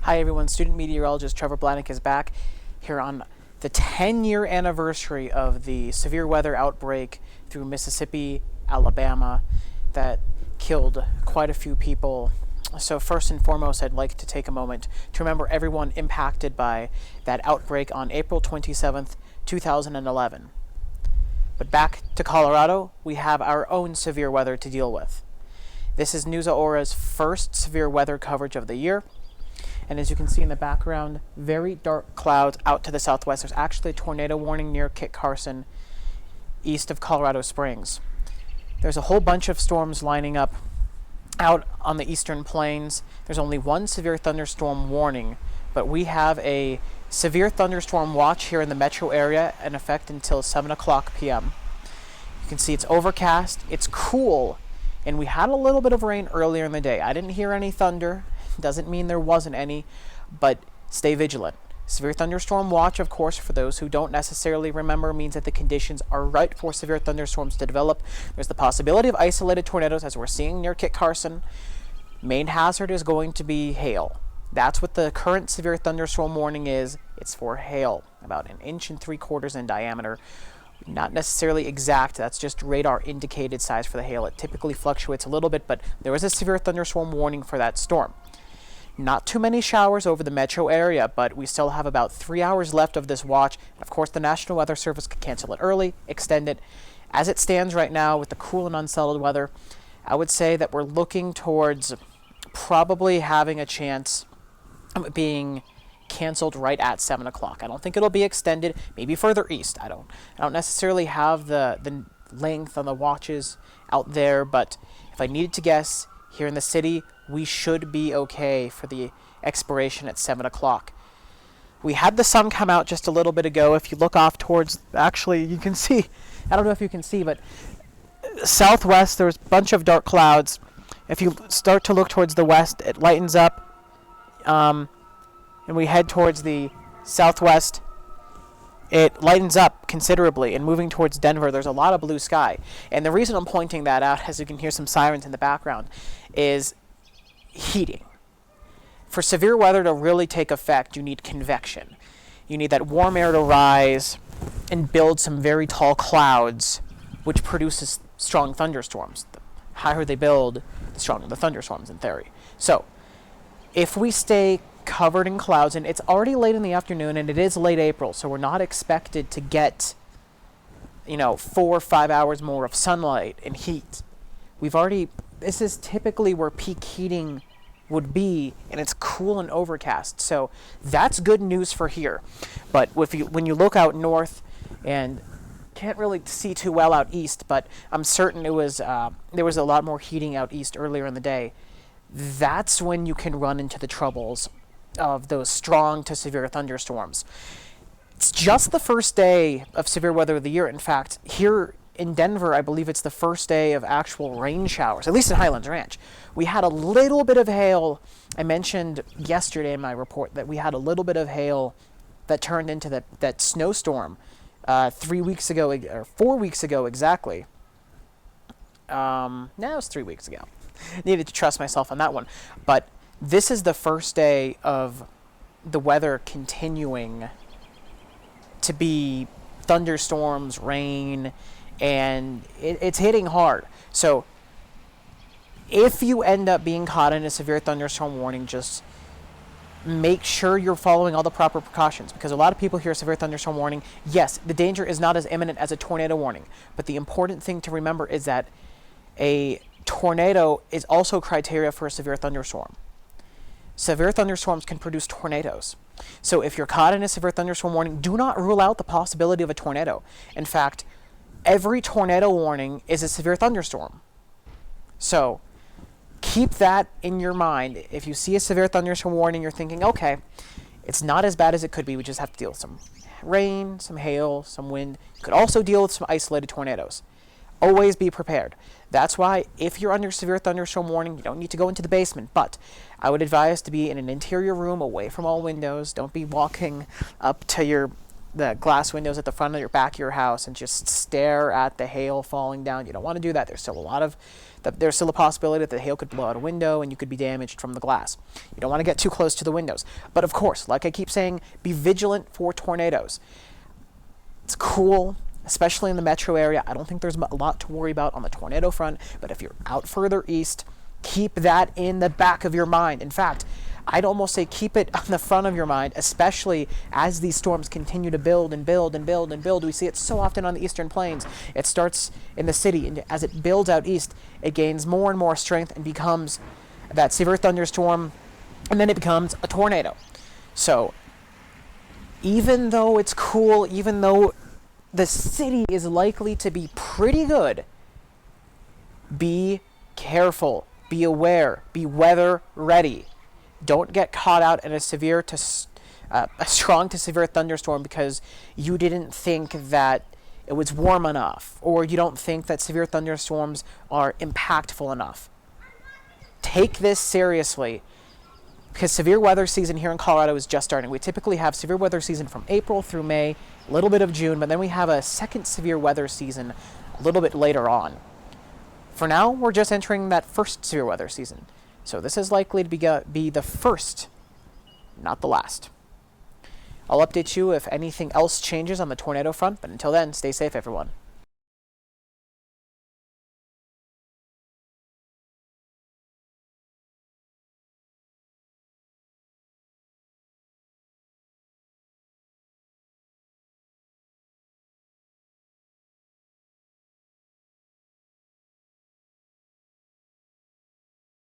Hi everyone, student meteorologist Trevor Blatnik is back here on the 10-year anniversary of the severe weather outbreak through Mississippi, Alabama that killed quite a few people. So first and foremost, I'd like to take a moment to remember everyone impacted by that outbreak on April 27th, 2011. But back to Colorado, we have our own severe weather to deal with. This is News Ahora's first severe weather coverage of the year. And as you can see in the background, very dark clouds out to the southwest. There's actually a tornado warning near Kit Carson, east of Colorado Springs. There's a whole bunch of storms lining up out on the eastern plains. There's only one severe thunderstorm warning, but we have a severe thunderstorm watch here in the metro area in effect until 7 o'clock p.m. You can see it's overcast, it's cool, and we had a little bit of rain earlier in the day. I didn't hear any thunder. Doesn't mean there wasn't any, but stay vigilant. Severe thunderstorm watch, of course, for those who don't necessarily remember, means that the conditions are right for severe thunderstorms to develop. There's the possibility of isolated tornadoes, as we're seeing near Kit Carson. Main hazard is going to be hail. That's what the current severe thunderstorm warning is. It's for hail, about 1.75 inches in diameter. Not necessarily exact, that's just radar indicated size for the hail. It typically fluctuates a little bit, but there is a severe thunderstorm warning for that storm. Not too many showers over the metro area, but we still have about 3 hours left of this watch. And of course, the National Weather Service could cancel it early, extend it. As it stands right now with the cool and unsettled weather, I would say that we're looking towards probably having a chance of it being canceled right at 7 o'clock. I don't think it'll be extended, maybe further east. I don't necessarily have the length on the watches out there, but if I needed to guess, here in the city, we should be okay for the expiration at 7 o'clock. We had the sun come out just a little bit ago. If you look off towards, actually, you can see, I don't know if you can see, but southwest, there's a bunch of dark clouds. If you start to look towards the west, it lightens up, and we head towards the southwest. It lightens up considerably, and moving towards Denver, there's a lot of blue sky. And the reason I'm pointing that out, as you can hear some sirens in the background, is heating. For severe weather to really take effect, you need convection. You need that warm air to rise and build some very tall clouds, which produces strong thunderstorms. The higher they build, the stronger the thunderstorms in theory. So, if we stay covered in clouds, and it's already late in the afternoon, and it is late April, so we're not expected to get 4 or 5 hours more of sunlight and heat. This is typically where peak heating would be, and it's cool and overcast, so that's good news for here. But when you look out north, and can't really see too well out east, but I'm certain there was a lot more heating out east earlier in the day. That's when you can run into the troubles of those strong to severe thunderstorms. It's just the first day of severe weather of the year. In fact, here in Denver, I believe it's the first day of actual rain showers, at least in Highlands Ranch. We had a little bit of hail. I mentioned yesterday in my report that we had a little bit of hail that turned into that snowstorm 3 weeks ago, or 4 weeks ago exactly. No, it was 3 weeks ago. Needed to trust myself on that one. But this is the first day of the weather continuing to be thunderstorms, rain, and it's hitting hard. So if you end up being caught in a severe thunderstorm warning, just make sure you're following all the proper precautions, because a lot of people hear a severe thunderstorm warning. Yes, the danger is not as imminent as a tornado warning, but the important thing to remember is that a tornado is also criteria for a severe thunderstorm. Severe thunderstorms can produce tornadoes. So if you're caught in a severe thunderstorm warning, do not rule out the possibility of a tornado. In fact, every tornado warning is a severe thunderstorm. So keep that in your mind. If you see a severe thunderstorm warning, you're thinking, okay, it's not as bad as it could be. We just have to deal with some rain, some hail, some wind. You could also deal with some isolated tornadoes. Always be prepared. That's why if you're under severe thunderstorm warning, you don't need to go into the basement, but I would advise to be in an interior room away from all windows. Don't be walking up to your the glass windows at the front of your back of your house and just stare at the hail falling down. You don't want to do that. There's still a possibility that the hail could blow out a window and you could be damaged from the glass. You don't want to get too close to the windows. But of course, like I keep saying, be vigilant for tornadoes. It's cool, especially in the metro area. I don't think there's a lot to worry about on the tornado front, but if you're out further east, keep that in the back of your mind. In fact, I'd almost say keep it on the front of your mind, especially as these storms continue to build and build and build and build. We see it so often on the eastern plains. It starts in the city, and as it builds out east, it gains more and more strength and becomes that severe thunderstorm, and then it becomes a tornado. So even though it's cool, even though the city is likely to be pretty good, be careful, be aware, be weather ready. Don't get caught out in a strong to severe thunderstorm because you didn't think that it was warm enough, or you don't think that severe thunderstorms are impactful enough. Take this seriously, because severe weather season here in Colorado is just starting. We typically have severe weather season from April through May, a little bit of June, but then we have a second severe weather season a little bit later on. For now, we're just entering that first severe weather season. So this is likely to be the first, not the last. I'll update you if anything else changes on the tornado front, but until then, stay safe, everyone.